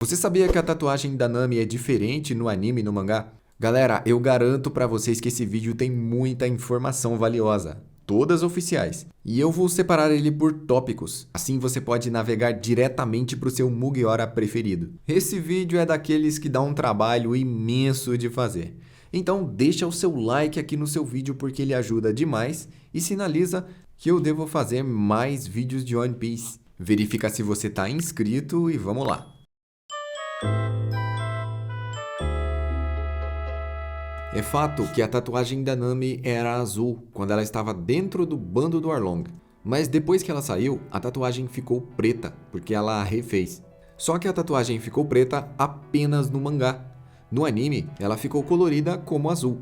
Você sabia que a tatuagem da Nami é diferente no anime e no mangá? Galera, eu garanto pra vocês que esse vídeo tem muita informação valiosa, todas oficiais. E eu vou separar ele por tópicos, assim você pode navegar diretamente pro seu Mugiwara preferido. Esse vídeo é daqueles que dá um trabalho imenso de fazer. Então deixa o seu like aqui no seu vídeo porque ele ajuda demais e sinaliza que eu devo fazer mais vídeos de One Piece. Verifica se você está inscrito e vamos lá! É fato que a tatuagem da Nami era azul quando ela estava dentro do bando do Arlong, mas depois que ela saiu, a tatuagem ficou preta, porque ela a refez. Só que a tatuagem ficou preta apenas no mangá. No anime, ela ficou colorida como azul.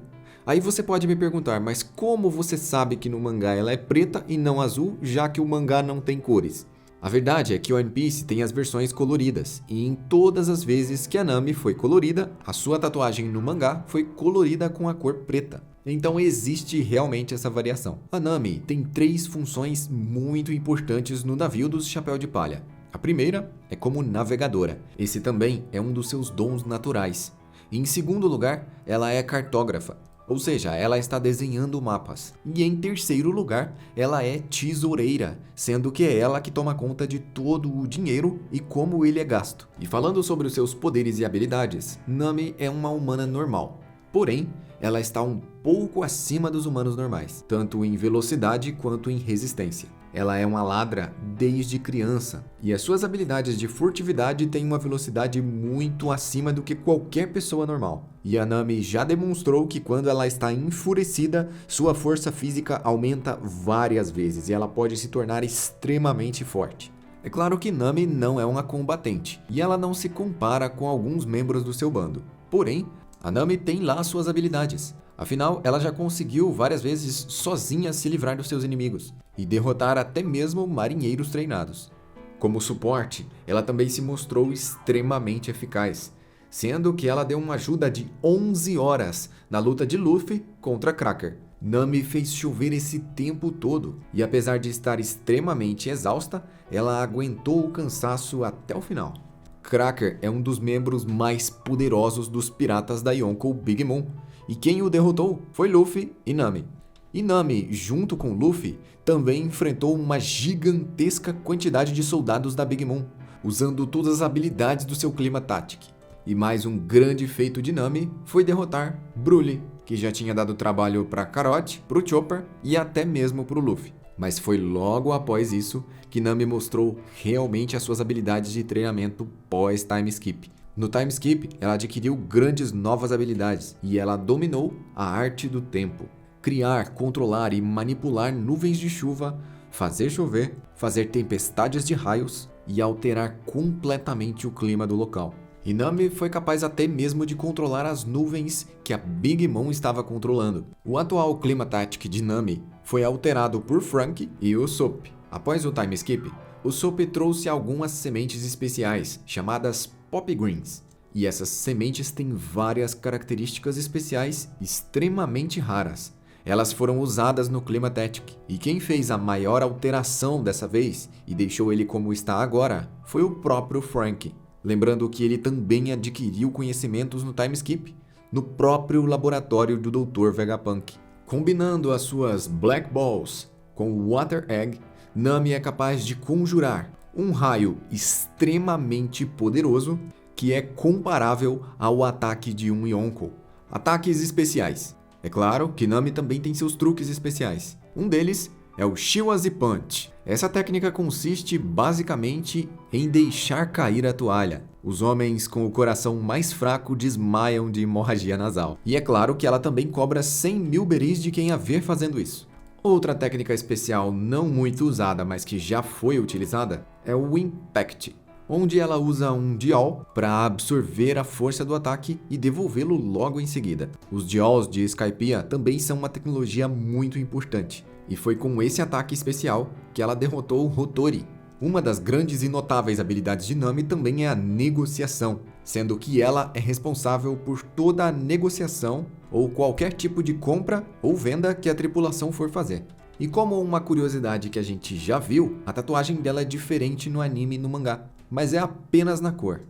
Aí você pode me perguntar, mas como você sabe que no mangá ela é preta e não azul, já que o mangá não tem cores? A verdade é que One Piece tem as versões coloridas, e em todas as vezes que a Nami foi colorida, a sua tatuagem no mangá foi colorida com a cor preta. Então existe realmente essa variação. A Nami tem 3 funções muito importantes no navio dos Chapéu de Palha. A primeira é como navegadora. Esse também é um dos seus dons naturais. E em segundo lugar, ela é cartógrafa. Ou seja, ela está desenhando mapas. E em terceiro lugar, ela é tesoureira, sendo que é ela que toma conta de todo o dinheiro e como ele é gasto. E falando sobre os seus poderes e habilidades, Nami é uma humana normal. Porém, ela está um pouco acima dos humanos normais, tanto em velocidade quanto em resistência. Ela é uma ladra desde criança, e as suas habilidades de furtividade têm uma velocidade muito acima do que qualquer pessoa normal. E a Nami já demonstrou que quando ela está enfurecida, sua força física aumenta várias vezes e ela pode se tornar extremamente forte. É claro que Nami não é uma combatente, e ela não se compara com alguns membros do seu bando. Porém, a Nami tem lá suas habilidades. Afinal, ela já conseguiu várias vezes sozinha se livrar dos seus inimigos e derrotar até mesmo marinheiros treinados. Como suporte, ela também se mostrou extremamente eficaz, sendo que ela deu uma ajuda de 11 horas na luta de Luffy contra Cracker. Nami fez chover esse tempo todo e apesar de estar extremamente exausta, ela aguentou o cansaço até o final. Cracker é um dos membros mais poderosos dos piratas da Yonkou Big Mom, e quem o derrotou foi Luffy e Nami. E Nami, junto com Luffy, também enfrentou uma gigantesca quantidade de soldados da Big Mom, usando todas as habilidades do seu Clima Tactic. E mais um grande feito de Nami foi derrotar Broly, que já tinha dado trabalho para Carrot, para o Chopper e até mesmo para o Luffy. Mas foi logo após isso que Nami mostrou realmente as suas habilidades de treinamento pós-time skip. No time skip, ela adquiriu grandes novas habilidades e ela dominou a arte do tempo. Criar, controlar e manipular nuvens de chuva, fazer chover, fazer tempestades de raios e alterar completamente o clima do local. E Nami foi capaz até mesmo de controlar as nuvens que a Big Mom estava controlando. O atual Clima Tactic de Nami foi alterado por Franky e Usopp. Após o time skip, Usopp trouxe algumas sementes especiais, chamadas Pop Greens. E essas sementes têm várias características especiais extremamente raras. Elas foram usadas no Clima Tactic, e quem fez a maior alteração dessa vez e deixou ele como está agora foi o próprio Franky. Lembrando que ele também adquiriu conhecimentos no time skip, no próprio laboratório do Dr. Vegapunk. Combinando as suas Black Balls com o Water Egg, Nami é capaz de conjurar um raio extremamente poderoso que é comparável ao ataque de um Yonkou. Ataques especiais. É claro que Nami também tem seus truques especiais. Um deles é o Shiwazi Punch. Essa técnica consiste basicamente em deixar cair a toalha. Os homens com o coração mais fraco desmaiam de hemorragia nasal. E é claro que ela também cobra 100.000 beris de quem a ver fazendo isso. Outra técnica especial não muito usada, mas que já foi utilizada, é o Impact, onde ela usa um Dial para absorver a força do ataque e devolvê-lo logo em seguida. Os Dials de Skypiea também são uma tecnologia muito importante, e foi com esse ataque especial que ela derrotou o Rotori. Uma das grandes e notáveis habilidades de Nami também é a negociação, sendo que ela é responsável por toda a negociação ou qualquer tipo de compra ou venda que a tripulação for fazer. E como uma curiosidade que a gente já viu, a tatuagem dela é diferente no anime e no mangá, mas é apenas na cor.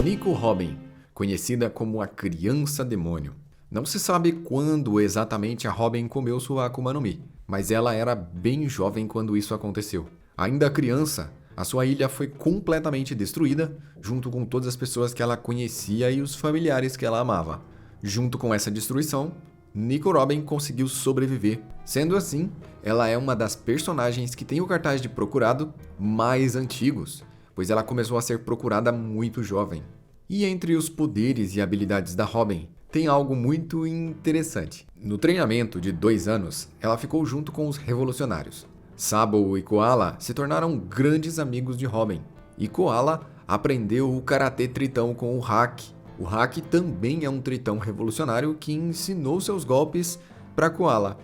Nico Robin, conhecida como a Criança Demônio. Não se sabe quando exatamente a Robin comeu sua Akuma no Mi, mas ela era bem jovem quando isso aconteceu. Ainda criança, a sua ilha foi completamente destruída, junto com todas as pessoas que ela conhecia e os familiares que ela amava. Junto com essa destruição, Nico Robin conseguiu sobreviver. Sendo assim, ela é uma das personagens que tem o cartaz de procurado mais antigos, pois ela começou a ser procurada muito jovem. E entre os poderes e habilidades da Robin, tem algo muito interessante. No treinamento de 2 anos, ela ficou junto com os revolucionários. Sabo e Koala se tornaram grandes amigos de Robin. E Koala aprendeu o Karatê Tritão com o Haki. O Haki também é um tritão revolucionário que ensinou seus golpes para Koala.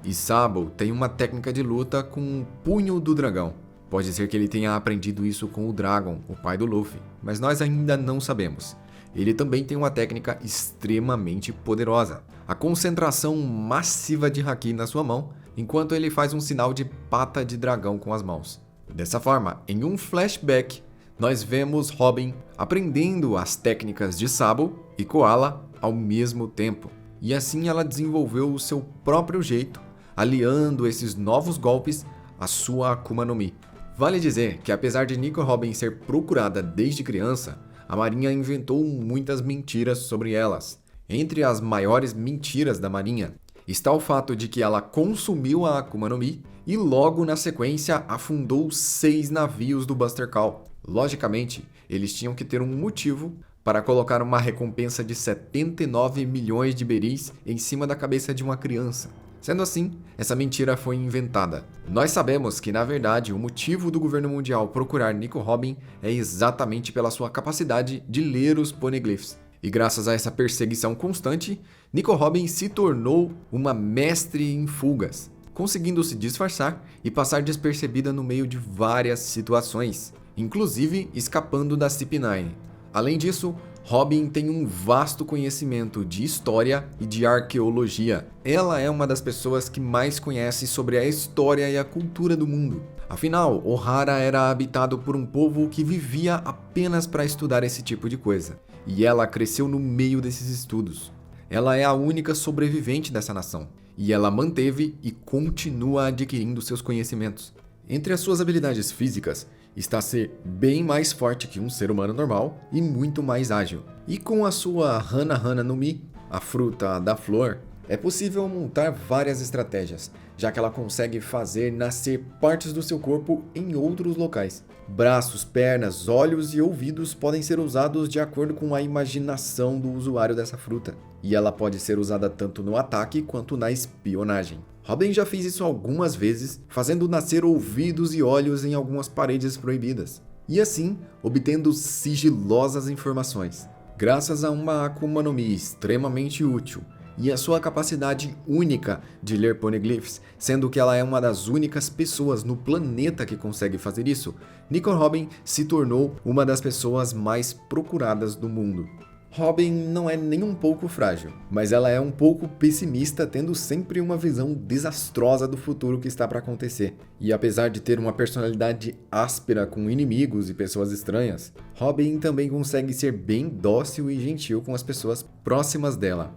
E Sabo tem uma técnica de luta com o Punho do Dragão. Pode ser que ele tenha aprendido isso com o Dragon, o pai do Luffy, mas nós ainda não sabemos. Ele também tem uma técnica extremamente poderosa, a concentração massiva de Haki na sua mão, enquanto ele faz um sinal de pata de dragão com as mãos. Dessa forma, em um flashback, nós vemos Robin aprendendo as técnicas de Sabo e Koala ao mesmo tempo. E assim ela desenvolveu o seu próprio jeito, aliando esses novos golpes à sua Akuma no Mi. Vale dizer que apesar de Nico Robin ser procurada desde criança, a Marinha inventou muitas mentiras sobre elas. Entre as maiores mentiras da Marinha está o fato de que ela consumiu a Akuma no Mi e logo na sequência afundou 6 navios do Buster Call. Logicamente, eles tinham que ter um motivo para colocar uma recompensa de 79 milhões de beris em cima da cabeça de uma criança. Sendo assim, essa mentira foi inventada. Nós sabemos que, na verdade, o motivo do governo mundial procurar Nico Robin é exatamente pela sua capacidade de ler os poneglyphs. E graças a essa perseguição constante, Nico Robin se tornou uma mestre em fugas, conseguindo se disfarçar e passar despercebida no meio de várias situações, inclusive escapando da CP9. Além disso, Robin tem um vasto conhecimento de história e de arqueologia. Ela é uma das pessoas que mais conhece sobre a história e a cultura do mundo. Afinal, Ohara era habitado por um povo que vivia apenas para estudar esse tipo de coisa. E ela cresceu no meio desses estudos. Ela é a única sobrevivente dessa nação. E ela manteve e continua adquirindo seus conhecimentos. Entre as suas habilidades físicas, está ser bem mais forte que um ser humano normal e muito mais ágil. E com a sua Hana no Mi, a fruta da flor, é possível montar várias estratégias, já que ela consegue fazer nascer partes do seu corpo em outros locais. Braços, pernas, olhos e ouvidos podem ser usados de acordo com a imaginação do usuário dessa fruta, e ela pode ser usada tanto no ataque quanto na espionagem. Robin já fez isso algumas vezes, fazendo nascer ouvidos e olhos em algumas paredes proibidas, e assim obtendo sigilosas informações. Graças a uma Akuma no Mi extremamente útil e a sua capacidade única de ler poneglyphs, sendo que ela é uma das únicas pessoas no planeta que consegue fazer isso, Nico Robin se tornou uma das pessoas mais procuradas do mundo. Robin não é nem um pouco frágil, mas ela é um pouco pessimista, tendo sempre uma visão desastrosa do futuro que está para acontecer. E apesar de ter uma personalidade áspera com inimigos e pessoas estranhas, Robin também consegue ser bem dócil e gentil com as pessoas próximas dela.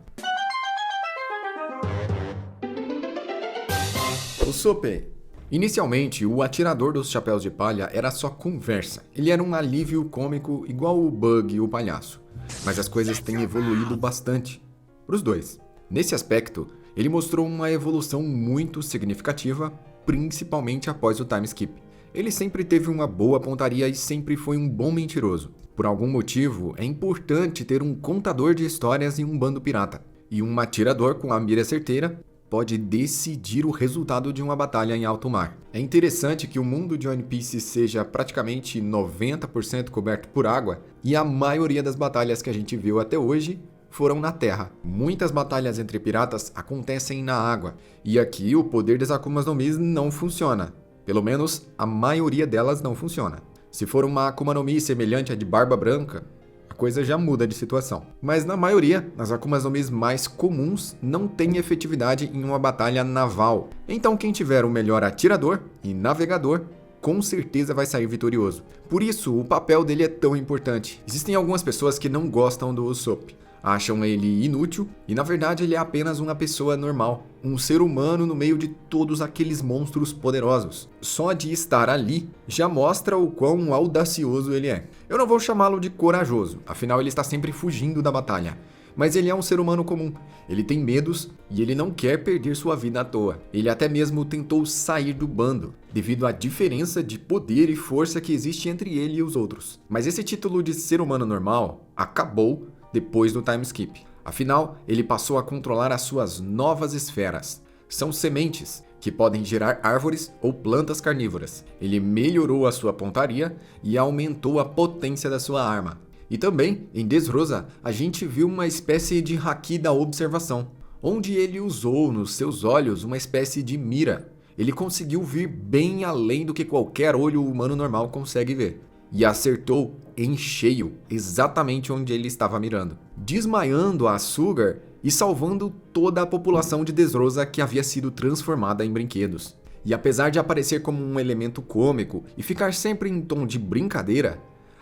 Usopp. Inicialmente, o atirador dos chapéus de palha era só conversa. Ele era um alívio cômico igual o Bug e o palhaço. Mas as coisas têm evoluído bastante para os dois. Nesse aspecto, ele mostrou uma evolução muito significativa, principalmente após o time skip. Ele sempre teve uma boa pontaria e sempre foi um bom mentiroso. Por algum motivo, é importante ter um contador de histórias em um bando pirata. E um atirador com a mira certeira pode decidir o resultado de uma batalha em alto mar. É interessante que o mundo de One Piece seja praticamente 90% coberto por água e a maioria das batalhas que a gente viu até hoje foram na terra. Muitas batalhas entre piratas acontecem na água e aqui o poder das Akumas no Mi não funciona. Pelo menos a maioria delas não funciona. Se for uma Akuma no Mi semelhante à de Barba Branca, a coisa já muda de situação. Mas na maioria, as Akumas no Mi mais comuns não têm efetividade em uma batalha naval. Então quem tiver o melhor atirador e navegador com certeza vai sair vitorioso. Por isso, o papel dele é tão importante. Existem algumas pessoas que não gostam do Usopp. Acham ele inútil e na verdade ele é apenas uma pessoa normal, um ser humano no meio de todos aqueles monstros poderosos. Só de estar ali já mostra o quão audacioso ele é. Eu não vou chamá-lo de corajoso, afinal ele está sempre fugindo da batalha. Mas ele é um ser humano comum, ele tem medos e ele não quer perder sua vida à toa. Ele até mesmo tentou sair do bando, devido à diferença de poder e força que existe entre ele e os outros. Mas esse título de ser humano normal acabou depois do time skip. Afinal, ele passou a controlar as suas novas esferas. São sementes que podem gerar árvores ou plantas carnívoras. Ele melhorou a sua pontaria e aumentou a potência da sua arma. E também, em Dressrosa, a gente viu uma espécie de haki da observação, onde ele usou nos seus olhos uma espécie de mira. Ele conseguiu ver bem além do que qualquer olho humano normal consegue ver. E acertou em cheio, exatamente onde ele estava mirando, desmaiando a Sugar e salvando toda a população de Dressrosa que havia sido transformada em brinquedos. E apesar de aparecer como um elemento cômico e ficar sempre em tom de brincadeira,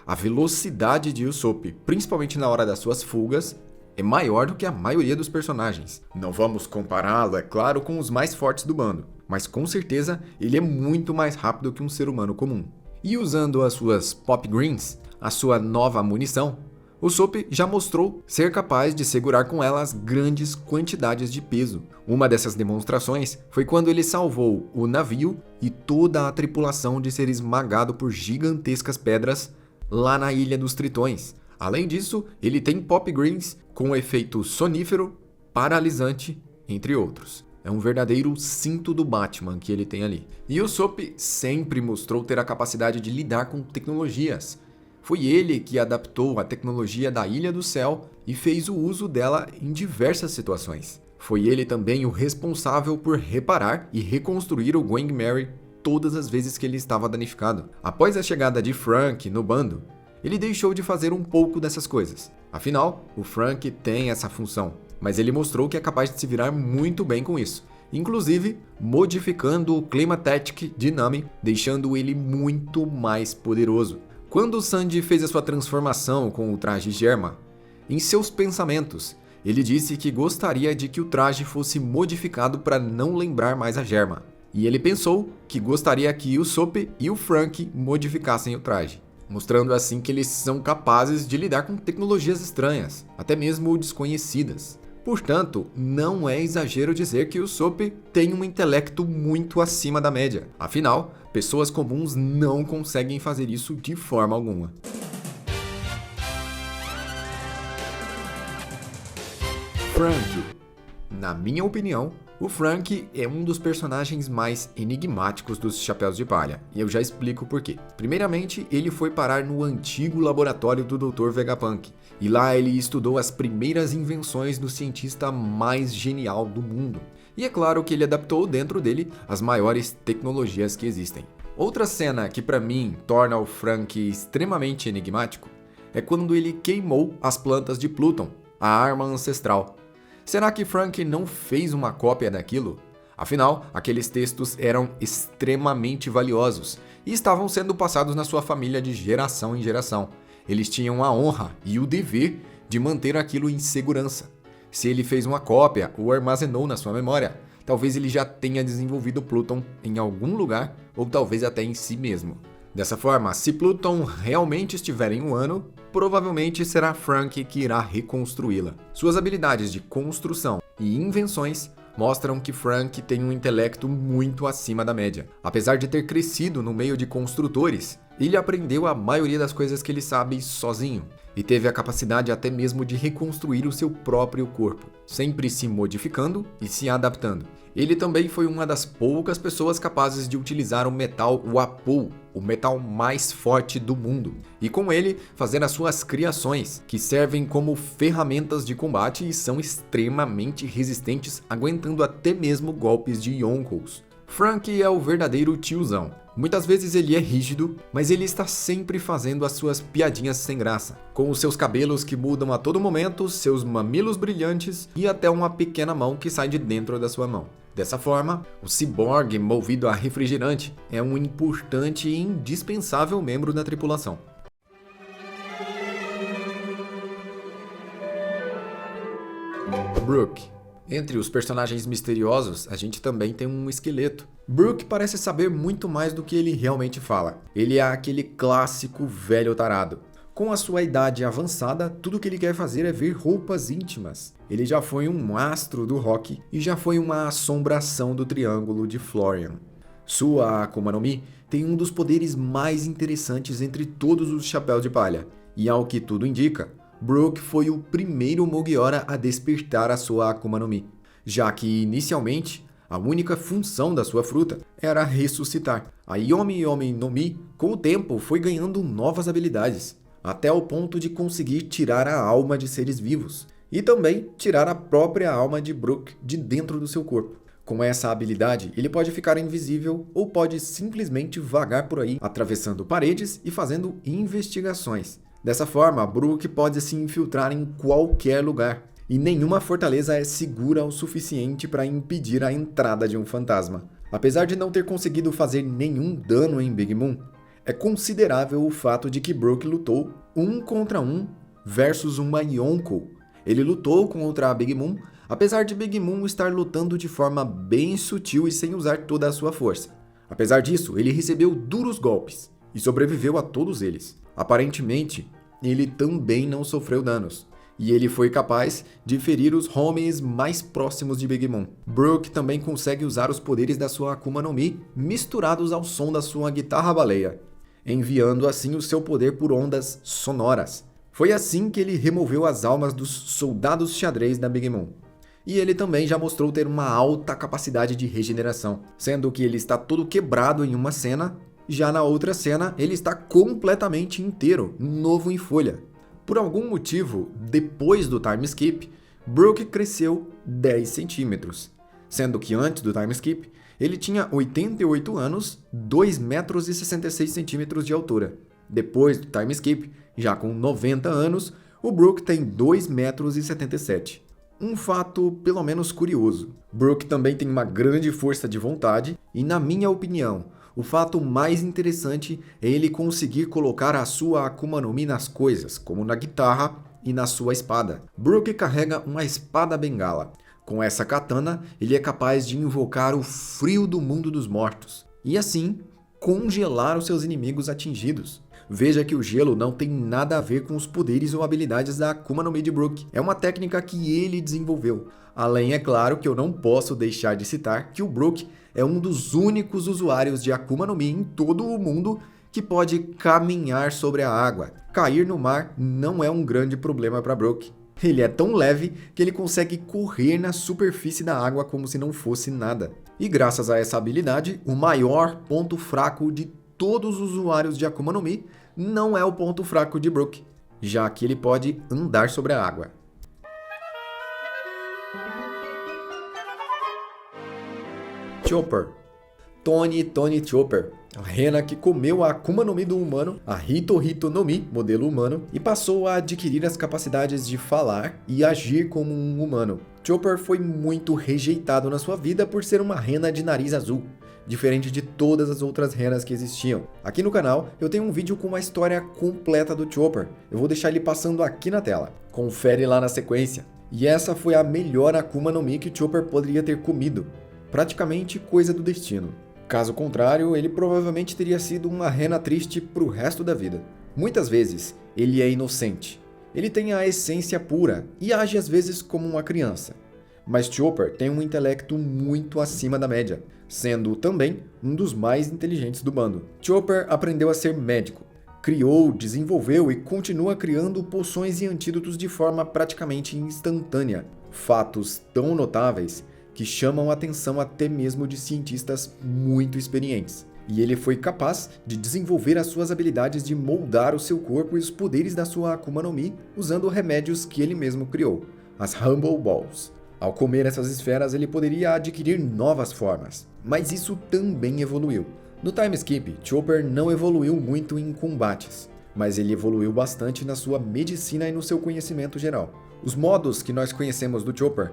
a velocidade de Usopp, principalmente na hora das suas fugas, é maior do que a maioria dos personagens. Não vamos compará-lo, é claro, com os mais fortes do bando, mas com certeza ele é muito mais rápido que um ser humano comum. E usando as suas Pop Greens, a sua nova munição, Usopp já mostrou ser capaz de segurar com elas grandes quantidades de peso. Uma dessas demonstrações foi quando ele salvou o navio e toda a tripulação de ser esmagado por gigantescas pedras lá na Ilha dos Tritões. Além disso, ele tem Pop Greens com efeito sonífero, paralisante, entre outros. É um verdadeiro cinto do Batman que ele tem ali. E Usopp sempre mostrou ter a capacidade de lidar com tecnologias. Foi ele que adaptou a tecnologia da Ilha do Céu e fez o uso dela em diversas situações. Foi ele também o responsável por reparar e reconstruir o Going Merry todas as vezes que ele estava danificado. Após a chegada de Frank no bando, ele deixou de fazer um pouco dessas coisas. Afinal, o Frank tem essa função, mas ele mostrou que é capaz de se virar muito bem com isso, inclusive modificando o Clima Tactic de Nami, deixando ele muito mais poderoso. Quando o Sanji fez a sua transformação com o traje Germa, em seus pensamentos, ele disse que gostaria de que o traje fosse modificado para não lembrar mais a Germa. E ele pensou que gostaria que o Usopp e o Frank modificassem o traje, mostrando assim que eles são capazes de lidar com tecnologias estranhas, até mesmo desconhecidas. Portanto, não é exagero dizer que o Usopp tem um intelecto muito acima da média. Afinal, pessoas comuns não conseguem fazer isso de forma alguma. Frank. Na minha opinião, o Frank é um dos personagens mais enigmáticos dos Chapéus de Palha, e eu já explico por quê. Primeiramente, ele foi parar no antigo laboratório do Dr. Vegapunk, e lá ele estudou as primeiras invenções do cientista mais genial do mundo. E é claro que ele adaptou dentro dele as maiores tecnologias que existem. Outra cena que para mim torna o Frank extremamente enigmático é quando ele queimou as plantas de Pluton, a arma ancestral. Será que Frank não fez uma cópia daquilo? Afinal, aqueles textos eram extremamente valiosos e estavam sendo passados na sua família de geração em geração. Eles tinham a honra e o dever de manter aquilo em segurança. Se ele fez uma cópia ou armazenou na sua memória, talvez ele já tenha desenvolvido Pluton em algum lugar ou talvez até em si mesmo. Dessa forma, se Pluton realmente estiver em um ano, provavelmente será Frank que irá reconstruí-la. Suas habilidades de construção e invenções mostram que Frank tem um intelecto muito acima da média. Apesar de ter crescido no meio de construtores, ele aprendeu a maioria das coisas que ele sabe sozinho e teve a capacidade até mesmo de reconstruir o seu próprio corpo, sempre se modificando e se adaptando. Ele também foi uma das poucas pessoas capazes de utilizar o metal Wapol, o metal mais forte do mundo, e com ele fazer as suas criações, que servem como ferramentas de combate e são extremamente resistentes, aguentando até mesmo golpes de Yonkous. Frank é o verdadeiro tiozão. Muitas vezes ele é rígido, mas ele está sempre fazendo as suas piadinhas sem graça, com os seus cabelos que mudam a todo momento, seus mamilos brilhantes e até uma pequena mão que sai de dentro da sua mão. Dessa forma, o ciborgue movido a refrigerante é um importante e indispensável membro da tripulação. Brook. Entre os personagens misteriosos, a gente também tem um esqueleto. Brook parece saber muito mais do que ele realmente fala. Ele é aquele clássico velho tarado. Com a sua idade avançada, tudo que ele quer fazer é ver roupas íntimas. Ele já foi um astro do rock e já foi uma assombração do Triângulo de Florian. Sua Akuma no Mi tem um dos poderes mais interessantes entre todos os chapéus de palha. E ao que tudo indica, Brook foi o primeiro Mugiwara a despertar a sua Akuma no Mi, já que, inicialmente, a única função da sua fruta era ressuscitar. A Yomi Yomi no Mi, com o tempo, foi ganhando novas habilidades, até o ponto de conseguir tirar a alma de seres vivos, e também tirar a própria alma de Brook de dentro do seu corpo. Com essa habilidade, ele pode ficar invisível ou pode simplesmente vagar por aí, atravessando paredes e fazendo investigações. Dessa forma, Brook pode se infiltrar em qualquer lugar, e nenhuma fortaleza é segura o suficiente para impedir a entrada de um fantasma. Apesar de não ter conseguido fazer nenhum dano em Big Mom, é considerável o fato de que Brook lutou 1 contra 1 versus uma Yonkou. Ele lutou contra a Big Mom, apesar de Big Mom estar lutando de forma bem sutil e sem usar toda a sua força. Apesar disso, ele recebeu duros golpes e sobreviveu a todos eles. Aparentemente, ele também não sofreu danos, e ele foi capaz de ferir os homens mais próximos de Big Mom. Brook também consegue usar os poderes da sua Akuma no Mi misturados ao som da sua guitarra-baleia, enviando assim o seu poder por ondas sonoras. Foi assim que ele removeu as almas dos soldados xadrez da Big Mom. E ele também já mostrou ter uma alta capacidade de regeneração, sendo que ele está todo quebrado em uma cena. Já na outra cena, ele está completamente inteiro, novo em folha. Por algum motivo, depois do time skip, Brook cresceu 10 centímetros, sendo que antes do time skip, ele tinha 88 anos, 2 metros e 66 centímetros de altura. Depois do time skip, já com 90 anos, o Brook tem 2 metros e 77. Um fato pelo menos curioso. Brook também tem uma grande força de vontade e, na minha opinião, o fato mais interessante é ele conseguir colocar a sua Akuma no Mi nas coisas, como na guitarra e na sua espada. Brook carrega uma espada bengala. Com essa katana, ele é capaz de invocar o frio do mundo dos mortos e, assim, congelar os seus inimigos atingidos. Veja que o gelo não tem nada a ver com os poderes ou habilidades da Akuma no Mi de Brook. É uma técnica que ele desenvolveu. Além, é claro, que eu não posso deixar de citar que o Brook é um dos únicos usuários de Akuma no Mi em todo o mundo que pode caminhar sobre a água. Cair no mar não é um grande problema para Brook. Ele é tão leve que ele consegue correr na superfície da água como se não fosse nada. E graças a essa habilidade, o maior ponto fraco de todos os usuários de Akuma no Mi não é o ponto fraco de Brook, já que ele pode andar sobre a água. Chopper. Tony Chopper, a rena que comeu a Akuma no Mi do humano, a Hito no Mi, modelo humano, e passou a adquirir as capacidades de falar e agir como um humano. Chopper foi muito rejeitado na sua vida por ser uma rena de nariz azul, diferente de todas as outras renas que existiam. Aqui no canal eu tenho um vídeo com uma história completa do Chopper, eu vou deixar ele passando aqui na tela. Confere lá na sequência. E essa foi a melhor Akuma no Mi que Chopper poderia ter comido. Praticamente coisa do destino. Caso contrário, ele provavelmente teria sido uma rena triste pro resto da vida. Muitas vezes, ele é inocente. Ele tem a essência pura e age às vezes como uma criança. Mas Chopper tem um intelecto muito acima da média, sendo também um dos mais inteligentes do bando. Chopper aprendeu a ser médico. Criou, desenvolveu e continua criando poções e antídotos de forma praticamente instantânea. Fatos tão notáveis que chamam a atenção até mesmo de cientistas muito experientes. E ele foi capaz de desenvolver as suas habilidades de moldar o seu corpo e os poderes da sua Akuma no Mi usando remédios que ele mesmo criou, as Humble Balls. Ao comer essas esferas, ele poderia adquirir novas formas, mas isso também evoluiu. No time skip, Chopper não evoluiu muito em combates, mas ele evoluiu bastante na sua medicina e no seu conhecimento geral. Os modos que nós conhecemos do Chopper,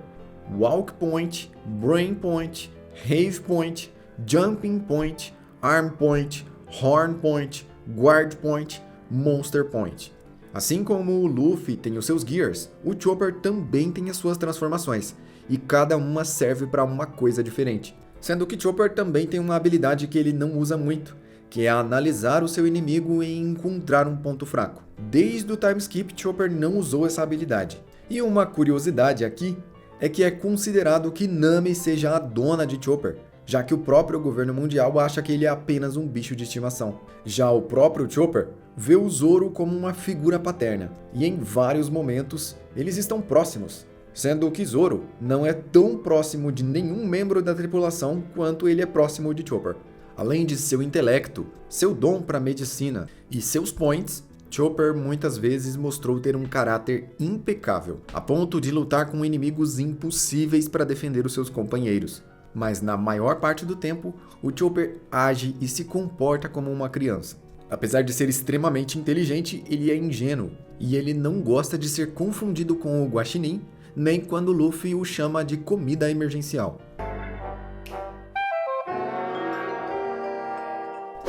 Walk Point, Brain Point Rave Point, Jumping Point, Arm Point, Horn Point, Guard Point, Monster Point. Assim como o Luffy tem os seus Gears, o Chopper também tem as suas transformações, e cada uma serve para uma coisa diferente. Sendo que Chopper também tem uma habilidade que ele não usa muito, que é analisar o seu inimigo e encontrar um ponto fraco. Desde o time skip, Chopper não usou essa habilidade. E uma curiosidade aqui é que é considerado que Nami seja a dona de Chopper, já que o próprio governo mundial acha que ele é apenas um bicho de estimação. Já o próprio Chopper vê o Zoro como uma figura paterna, e em vários momentos eles estão próximos, sendo que Zoro não é tão próximo de nenhum membro da tripulação quanto ele é próximo de Chopper. Além de seu intelecto, seu dom para medicina e seus points, Chopper muitas vezes mostrou ter um caráter impecável, a ponto de lutar com inimigos impossíveis para defender os seus companheiros. Mas na maior parte do tempo, o Chopper age e se comporta como uma criança. Apesar de ser extremamente inteligente, ele é ingênuo, e ele não gosta de ser confundido com o Guaxinim, nem quando Luffy o chama de comida emergencial.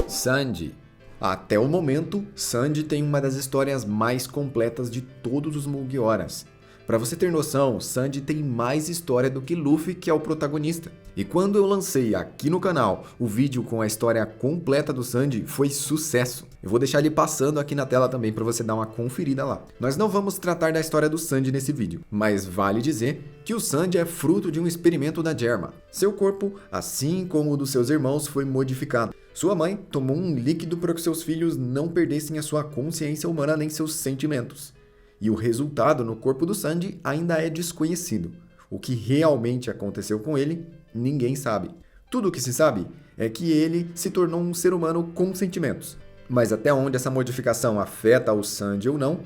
Sanji. Até o momento, Sanji tem uma das histórias mais completas de todos os Mugioras. Pra você ter noção, Sanji tem mais história do que Luffy, que é o protagonista. E quando eu lancei aqui no canal o vídeo com a história completa do Sanji, foi sucesso. Eu vou deixar ele passando aqui na tela também para você dar uma conferida lá. Nós não vamos tratar da história do Sanji nesse vídeo, mas vale dizer que o Sanji é fruto de um experimento da Germa. Seu corpo, assim como o dos seus irmãos, foi modificado. Sua mãe tomou um líquido para que seus filhos não perdessem a sua consciência humana nem seus sentimentos. E o resultado no corpo do Sanji ainda é desconhecido. O que realmente aconteceu com ele, ninguém sabe. Tudo o que se sabe é que ele se tornou um ser humano com sentimentos. Mas até onde essa modificação afeta o Sanji ou não,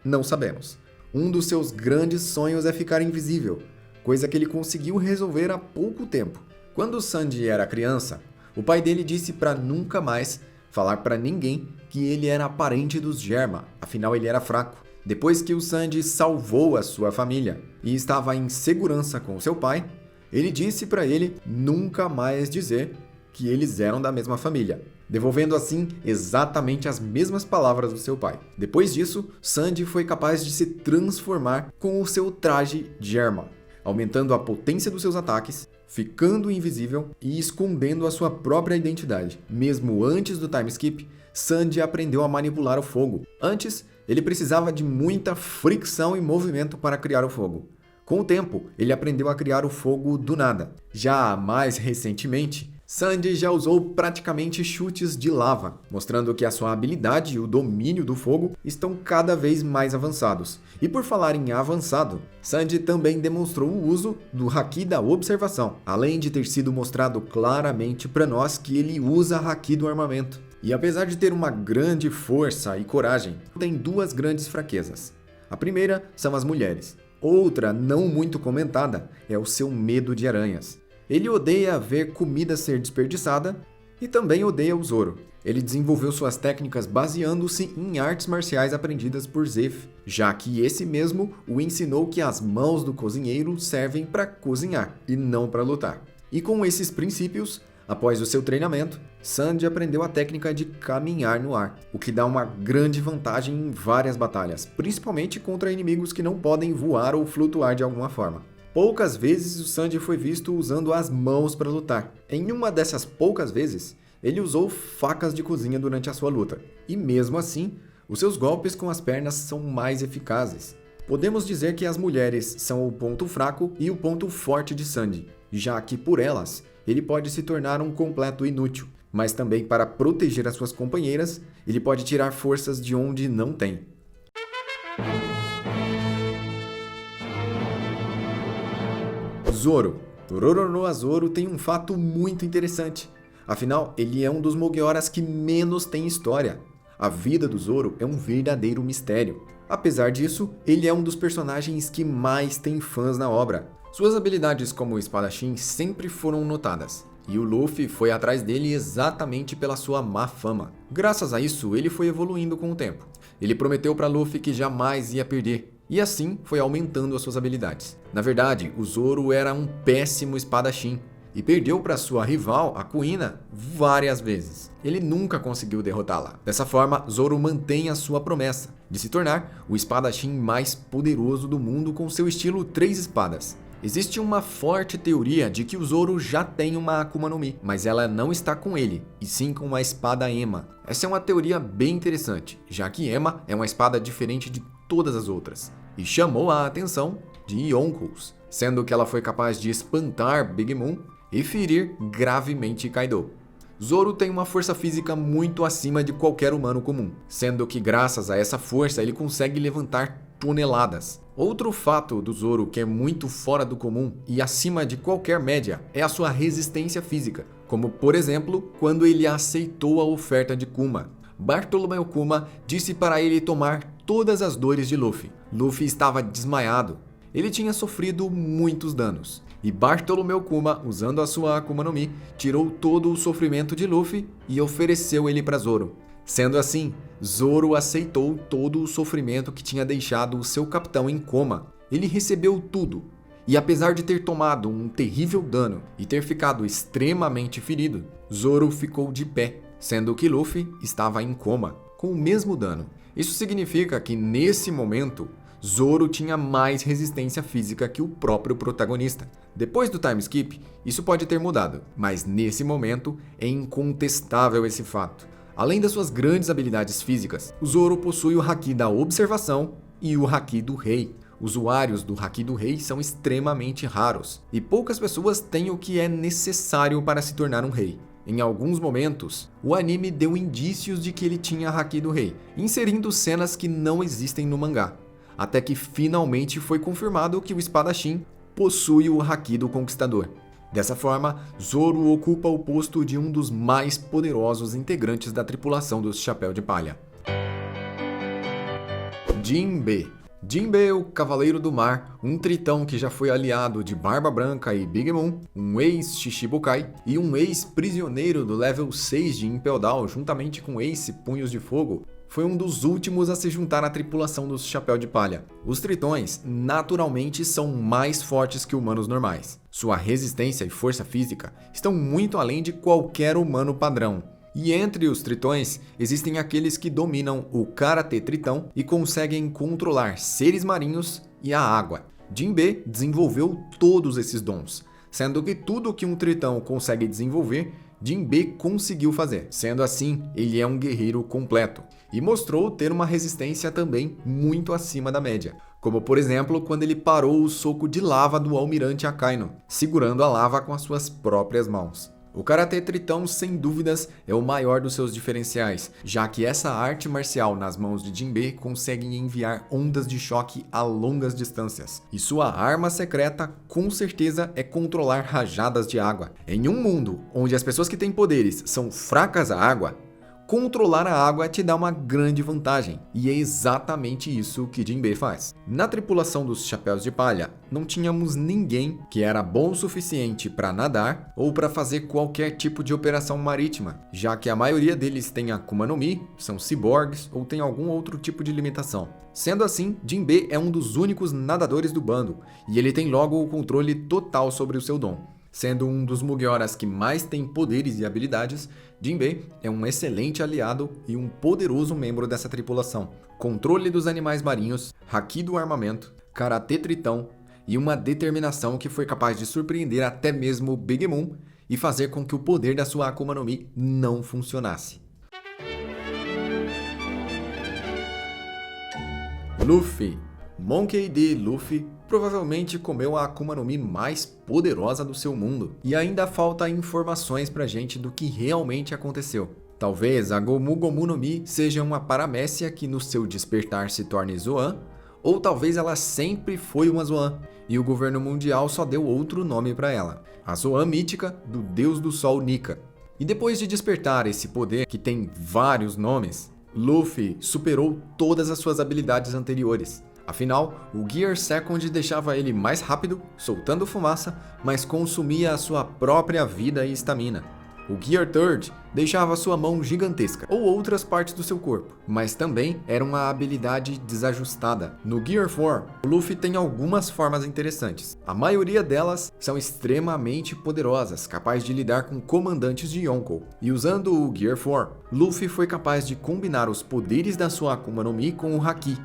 não sabemos. Um dos seus grandes sonhos é ficar invisível, coisa que ele conseguiu resolver há pouco tempo. Quando o Sanji era criança, o pai dele disse para nunca mais falar para ninguém que ele era parente dos Germa, afinal ele era fraco. Depois que o Sanji salvou a sua família e estava em segurança com seu pai, ele disse para ele nunca mais dizer que eles eram da mesma família, devolvendo assim exatamente as mesmas palavras do seu pai. Depois disso, Sanji foi capaz de se transformar com o seu traje Germa, aumentando a potência dos seus ataques, ficando invisível e escondendo a sua própria identidade. Mesmo antes do time skip, Sanji aprendeu a manipular o fogo. Antes, ele precisava de muita fricção e movimento para criar o fogo. Com o tempo, ele aprendeu a criar o fogo do nada. Já mais recentemente, Sanji já usou praticamente chutes de lava, mostrando que a sua habilidade e o domínio do fogo estão cada vez mais avançados. E por falar em avançado, Sanji também demonstrou o uso do Haki da observação, além de ter sido mostrado claramente para nós que ele usa Haki do armamento. E apesar de ter uma grande força e coragem, tem duas grandes fraquezas. A primeira são as mulheres. Outra, não muito comentada, é o seu medo de aranhas. Ele odeia ver comida ser desperdiçada e também odeia o Zoro. Ele desenvolveu suas técnicas baseando-se em artes marciais aprendidas por Zeff, já que esse mesmo o ensinou que as mãos do cozinheiro servem para cozinhar e não para lutar. E com esses princípios, após o seu treinamento, Sanji aprendeu a técnica de caminhar no ar, o que dá uma grande vantagem em várias batalhas, principalmente contra inimigos que não podem voar ou flutuar de alguma forma. Poucas vezes o Sanji foi visto usando as mãos para lutar. Em uma dessas poucas vezes, ele usou facas de cozinha durante a sua luta. E mesmo assim, os seus golpes com as pernas são mais eficazes. Podemos dizer que as mulheres são o ponto fraco e o ponto forte de Sanji, já que por elas, ele pode se tornar um completo inútil. Mas também para proteger as suas companheiras, ele pode tirar forças de onde não tem. Zoro. Roronoa Zoro tem um fato muito interessante. Afinal, ele é um dos Mugioras que menos tem história. A vida do Zoro é um verdadeiro mistério. Apesar disso, ele é um dos personagens que mais tem fãs na obra. Suas habilidades como espadachim sempre foram notadas, e o Luffy foi atrás dele exatamente pela sua má fama. Graças a isso, ele foi evoluindo com o tempo. Ele prometeu para Luffy que jamais ia perder, e assim foi aumentando as suas habilidades. Na verdade, o Zoro era um péssimo espadachim, e perdeu para sua rival, a Kuina, várias vezes. Ele nunca conseguiu derrotá-la. Dessa forma, Zoro mantém a sua promessa de se tornar o espadachim mais poderoso do mundo com seu estilo 3 espadas. Existe uma forte teoria de que o Zoro já tem uma Akuma no Mi, mas ela não está com ele, e sim com uma espada Ema. Essa é uma teoria bem interessante, já que Ema é uma espada diferente de todas as outras, e chamou a atenção de Yonkous, sendo que ela foi capaz de espantar Big Mom e ferir gravemente Kaido. Zoro tem uma força física muito acima de qualquer humano comum, sendo que graças a essa força ele consegue levantar toneladas. Outro fato do Zoro que é muito fora do comum e acima de qualquer média é a sua resistência física, como por exemplo, quando ele aceitou a oferta de Kuma. Bartolomeu Kuma disse para ele tomar todas as dores de Luffy. Luffy estava desmaiado. Ele tinha sofrido muitos danos. E Bartolomeu Kuma, usando a sua Akuma no Mi, tirou todo o sofrimento de Luffy e ofereceu ele para Zoro. Sendo assim, Zoro aceitou todo o sofrimento que tinha deixado o seu capitão em coma. Ele recebeu tudo. E apesar de ter tomado um terrível dano e ter ficado extremamente ferido, Zoro ficou de pé, sendo que Luffy estava em coma, com o mesmo dano. Isso significa que nesse momento, Zoro tinha mais resistência física que o próprio protagonista. Depois do time skip, isso pode ter mudado, mas nesse momento é incontestável esse fato. Além das suas grandes habilidades físicas, o Zoro possui o Haki da Observação e o Haki do Rei. Usuários do Haki do Rei são extremamente raros, e poucas pessoas têm o que é necessário para se tornar um rei. Em alguns momentos, o anime deu indícios de que ele tinha Haki do Rei, inserindo cenas que não existem no mangá, até que finalmente foi confirmado que o espadachim possui o Haki do Conquistador. Dessa forma, Zoro ocupa o posto de um dos mais poderosos integrantes da tripulação do Chapéu de Palha. Jinbe. Jinbe, o Cavaleiro do Mar, um tritão que já foi aliado de Barba Branca e Big Mom, um ex-Shichibukai e um ex-prisioneiro do level 6 de Impel Down, juntamente com Ace Punhos de Fogo, foi um dos últimos a se juntar à tripulação do Chapéu de Palha. Os tritões, naturalmente, são mais fortes que humanos normais. Sua resistência e força física estão muito além de qualquer humano padrão. E entre os tritões, existem aqueles que dominam o Karatê Tritão e conseguem controlar seres marinhos e a água. Jinbe desenvolveu todos esses dons, sendo que tudo que um tritão consegue desenvolver, Jinbe conseguiu fazer. Sendo assim, ele é um guerreiro completo e mostrou ter uma resistência também muito acima da média. Como por exemplo, quando ele parou o soco de lava do Almirante Akainu, segurando a lava com as suas próprias mãos. O Karatê Tritão, sem dúvidas, é o maior dos seus diferenciais, já que essa arte marcial nas mãos de Jinbe consegue enviar ondas de choque a longas distâncias. E sua arma secreta, com certeza, é controlar rajadas de água. Em um mundo onde as pessoas que têm poderes são fracas à água, controlar a água te dá uma grande vantagem, e é exatamente isso que Jinbe faz. Na tripulação dos Chapéus de Palha, não tínhamos ninguém que era bom o suficiente para nadar ou para fazer qualquer tipo de operação marítima, já que a maioria deles tem Akuma no Mi, são ciborgues ou tem algum outro tipo de limitação. Sendo assim, Jinbe é um dos únicos nadadores do bando, e ele tem logo o controle total sobre o seu dom. Sendo um dos Mugioras que mais tem poderes e habilidades, Jinbe é um excelente aliado e um poderoso membro dessa tripulação. Controle dos animais marinhos, Haki do armamento, Karatê Tritão e uma determinação que foi capaz de surpreender até mesmo Big Mom e fazer com que o poder da sua Akuma no Mi não funcionasse. Luffy. Monkey D. Luffy provavelmente comeu a Akuma no Mi mais poderosa do seu mundo. E ainda falta informações pra gente do que realmente aconteceu. Talvez a Gomu Gomu no Mi seja uma paramécia que no seu despertar se torne Zoan, ou talvez ela sempre foi uma Zoan, e o governo mundial só deu outro nome pra ela. A Zoan mítica do deus do sol Nika. E depois de despertar esse poder que tem vários nomes, Luffy superou todas as suas habilidades anteriores. Afinal, o Gear Second deixava ele mais rápido, soltando fumaça, mas consumia a sua própria vida e estamina. O Gear Third deixava sua mão gigantesca, ou outras partes do seu corpo, mas também era uma habilidade desajustada. No Gear 4, o Luffy tem algumas formas interessantes. A maioria delas são extremamente poderosas, capazes de lidar com comandantes de Yonkou. E usando o Gear 4, Luffy foi capaz de combinar os poderes da sua Akuma no Mi com o Haki,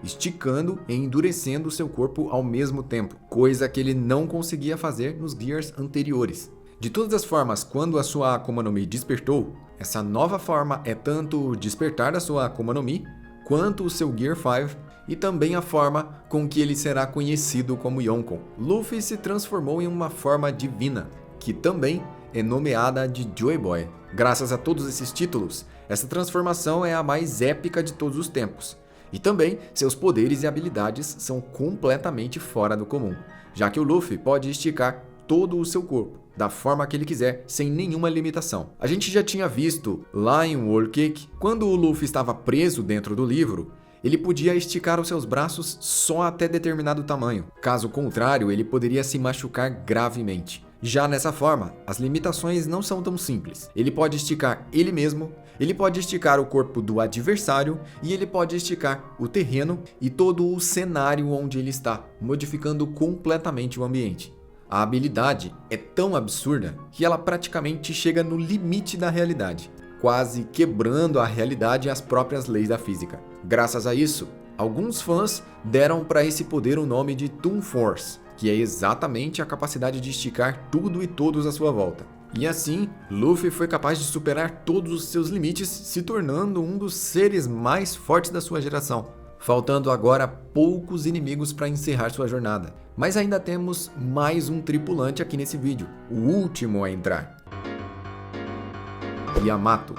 esticando e endurecendo seu corpo ao mesmo tempo, coisa que ele não conseguia fazer nos Gears anteriores. De todas as formas, quando a sua Akuma no Mi despertou, essa nova forma é tanto o despertar da sua Akuma no Mi, quanto o seu Gear 5 e também a forma com que ele será conhecido como Yonkou. Luffy se transformou em uma forma divina, que também é nomeada de Joy Boy. Graças a todos esses títulos, essa transformação é a mais épica de todos os tempos. E também, seus poderes e habilidades são completamente fora do comum, já que o Luffy pode esticar todo o seu corpo, da forma que ele quiser, sem nenhuma limitação. A gente já tinha visto lá em Whole Cake, quando o Luffy estava preso dentro do livro, ele podia esticar os seus braços só até determinado tamanho. Caso contrário, ele poderia se machucar gravemente. Já nessa forma, as limitações não são tão simples. Ele pode esticar ele mesmo, ele pode esticar o corpo do adversário e ele pode esticar o terreno e todo o cenário onde ele está, modificando completamente o ambiente. A habilidade é tão absurda que ela praticamente chega no limite da realidade, quase quebrando a realidade e as próprias leis da física. Graças a isso, alguns fãs deram para esse poder o nome de Toon Force, que é exatamente a capacidade de esticar tudo e todos à sua volta. E assim, Luffy foi capaz de superar todos os seus limites, se tornando um dos seres mais fortes da sua geração. Faltando agora poucos inimigos para encerrar sua jornada. Mas ainda temos mais um tripulante aqui nesse vídeo, o último a entrar. Yamato.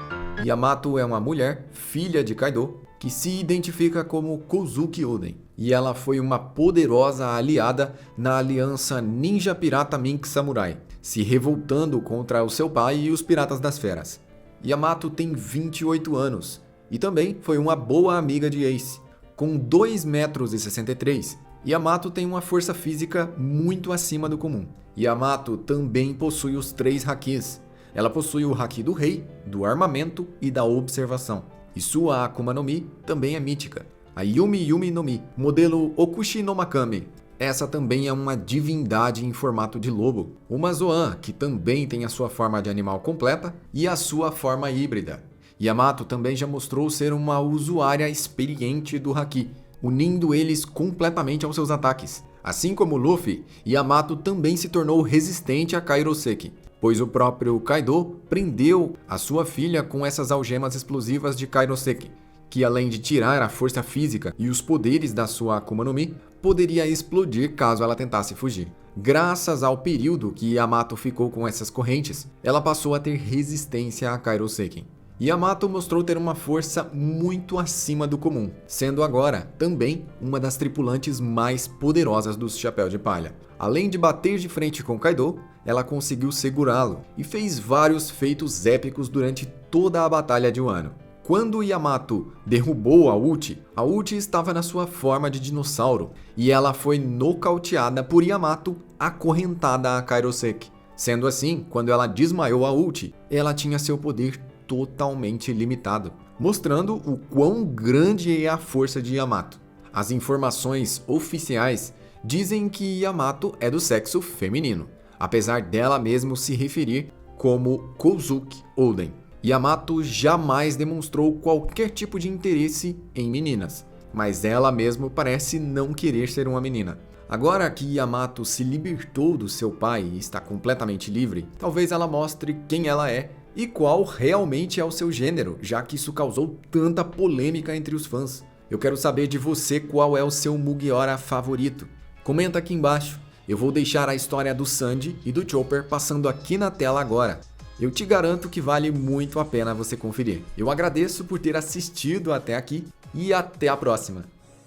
Yamato é uma mulher, filha de Kaido, que se identifica como Kozuki Oden. E ela foi uma poderosa aliada na aliança Ninja Pirata Mink Samurai, se revoltando contra o seu pai e os Piratas das Feras. Yamato tem 28 anos e também foi uma boa amiga de Ace. Com 2,63 m, Yamato tem uma força física muito acima do comum. Yamato também possui os 3 Hakis. Ela possui o Haki do Rei, do Armamento e da Observação. E sua Akuma no Mi também é mítica, a Yumi Yumi no Mi, modelo Okushi no Makami. Essa também é uma divindade em formato de lobo. Uma Zoan, que também tem a sua forma de animal completa, e a sua forma híbrida. Yamato também já mostrou ser uma usuária experiente do Haki, unindo eles completamente aos seus ataques. Assim como Luffy, Yamato também se tornou resistente a Kairoseki, pois o próprio Kaido prendeu a sua filha com essas algemas explosivas de Kairoseki, que além de tirar a força física e os poderes da sua Akuma no Mi, poderia explodir caso ela tentasse fugir. Graças ao período que Yamato ficou com essas correntes, ela passou a ter resistência a Kairoseki. Yamato mostrou ter uma força muito acima do comum, sendo agora também uma das tripulantes mais poderosas dos Chapéu de Palha. Além de bater de frente com Kaido, ela conseguiu segurá-lo e fez vários feitos épicos durante toda a Batalha de Wano. Quando Yamato derrubou a Uchi estava na sua forma de dinossauro e ela foi nocauteada por Yamato acorrentada a Kairoseki. Sendo assim, quando ela desmaiou a Uchi, ela tinha seu poder totalmente limitado, mostrando o quão grande é a força de Yamato. As informações oficiais dizem que Yamato é do sexo feminino, apesar dela mesmo se referir como Kozuki Oden. Yamato jamais demonstrou qualquer tipo de interesse em meninas, mas ela mesmo parece não querer ser uma menina. Agora que Yamato se libertou do seu pai e está completamente livre, talvez ela mostre quem ela é e qual realmente é o seu gênero, já que isso causou tanta polêmica entre os fãs. Eu quero saber de você qual é o seu Mugiwara favorito. Comenta aqui embaixo. Eu vou deixar a história do Sandy e do Chopper passando aqui na tela agora. Eu te garanto que vale muito a pena você conferir. Eu agradeço por ter assistido até aqui e até a próxima.